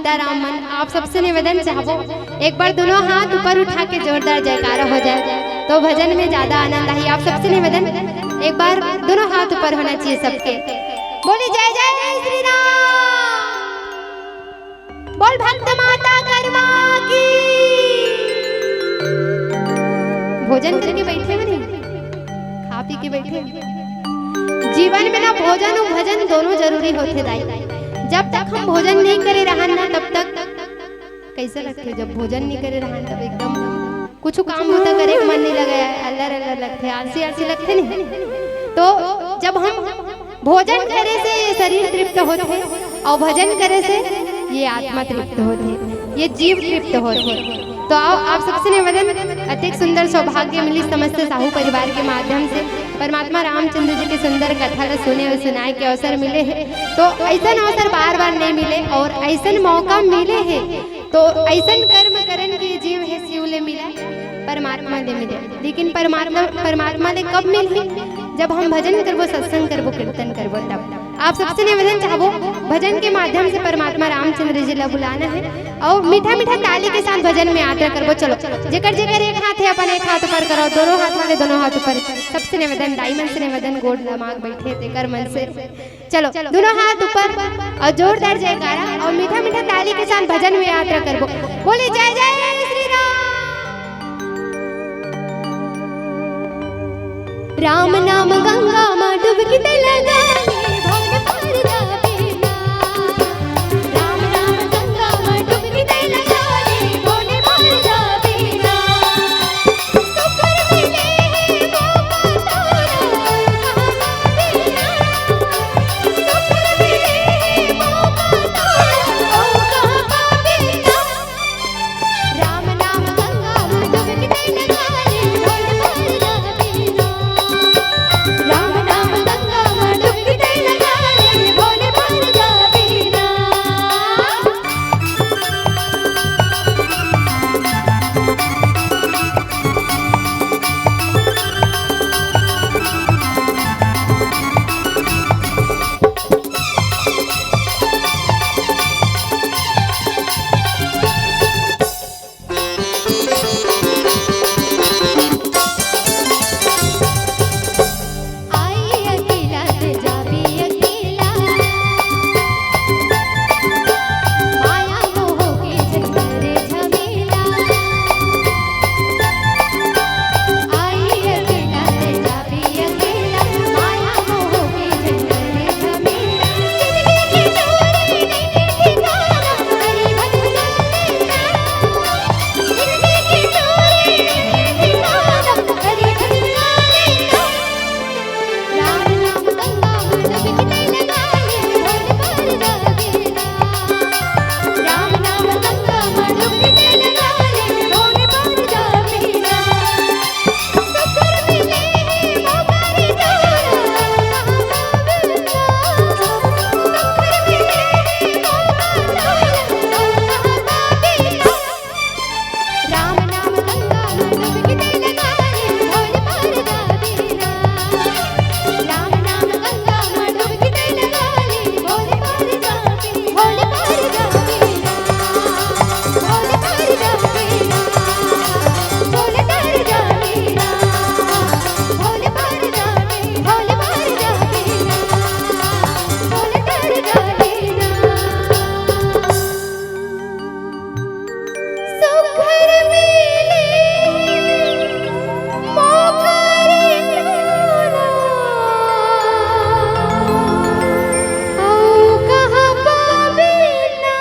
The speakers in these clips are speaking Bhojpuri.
सीताराम मन। आप सबसे निवेदन चाहबो एक बार दोनों हाथ ऊपर उठा के जोरदार जयकारा हो जाए तो भजन में ज्यादा आनंद आई। आप सबसे निवेदन एक बार दोनों हाथ ऊपर होना चाहिए सबके। बोली जय जय श्री राम, बोल भक्त माता करवा की। भोजन करके बैठे हो नहीं, खा पी के बैठे। जीवन में ना भोजन और भजन दोनों जरूरी होते दाई। जब तक हम भोजन नहीं करे रहन ना तब तक कैसे लगते। जब भोजन नहीं करे रहन तब एकदम कुछ काम होता करे मन नहीं लगा, अल्लाह अल्लाह लगते, आलसी आलसी लगते नहीं। तो जब हम भोजन करे से शरीर तृप्त होते और भजन करे से ये आत्मा तृप्त होते, ये जीव तृप्त होते। तो आप सबसे निवेदन, अत्यंत सुंदर सौभाग्य मिली समस्त साहू परिवार के माध्यम से परमात्मा रामचंद्र जी की सुंदर कथा को सुने और सुनाए के अवसर मिले हैं। तो ऐसा अवसर बार बार नहीं मिले और ऐसा मौका मिले है तो ऐसा कर्म करन के जीव है शिव ले मिला, परमात्मा ले मिले। लेकिन परमात्मा ले कब मिली? जब हम भजन करबो, सत्संग करबो, कीर्तन करबो तब। आप सबसे निवेदन चाहबो भजन के माध्यम से परमात्मा रामचंद्र जी ला बुलाना है और मीठा मीठा ताली के साथ भजन में यात्रा करबो। चलो जेकर जेकर एक हाथ है अपन एक हाथ ऊपर करो, दोनों हाथ वाले दोनों हाथ ऊपर। सबसे निवेदन दाई मन से निवेदन, गोड़ दिमाग बैठे तेकर मन से चलो दोनों हाथ ऊपर और जोरदार जयकारा और मीठा मीठा ताली के साथ भजन में यात्रा करबो। बोले जय जय श्री राम। राम नाम गंगा माँ डुबकी ते लगाने भोले पार जावे ना। राम नाम गंगा माँ डुबकी ते लगाने भोले पार जावे ना। सुकर मिले वो पातारा कहाँ ना। सुकर मिले वो पातारा कहाँ ना। राम नाम गंगा माँ डुबकी ते लगाने भोले पार जावे ना। राम नाम गंगा माँ डुबकी ते लगाने भोले पार जावे ना। आई अकेला ते जाबी अकेला, माया मोह के झंझरे झमेला। आई अकेला ते जाबी अकेला, माया मोह के झंझरे झमेला। जिंदगी की डोरी नहीं ठिकाना, हरी भक्त चलेला। जिंदगी की डोरी नहीं ठिकाना, हरी भक्त चलेला। राम नाम गंगा माँ डुबकी ते लगाने भोले पार जावे ना। राम नाम गंगा माँ डुबकी ते लगाने भोले पार जावे ना। सुकर मिले वो पारी जाना कहाँ जावे ना। सुकर मिले वो पाताला कहाँ जावे ना। राम नाम गंगा माँ डुबकी ते लगाने भोले पार जावे ना। राम नाम गंगा माँ डुबकी ते लगाने भोले पार जावे, भोले पार जावे ना। भोले पार जावे ना। भोले पार जावे ना। भोले पार जावे, भोले पार जावे ना। भोले पार जावे ना। सुकर मिले मौका रे लोला, औ कहाँ पावे ना।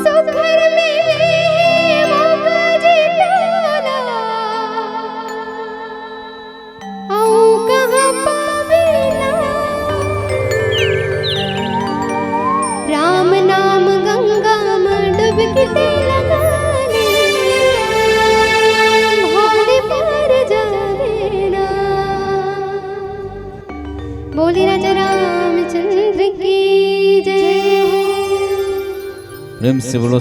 सुकर मिले मौका जे टोला, औ कहाँ पावे ना। राम नाम गंगा माँ डुबकी ते लगाने भोले पार जावे ना। बोले राजा रामचंद्र की जय हो। प्रेम से बोलो।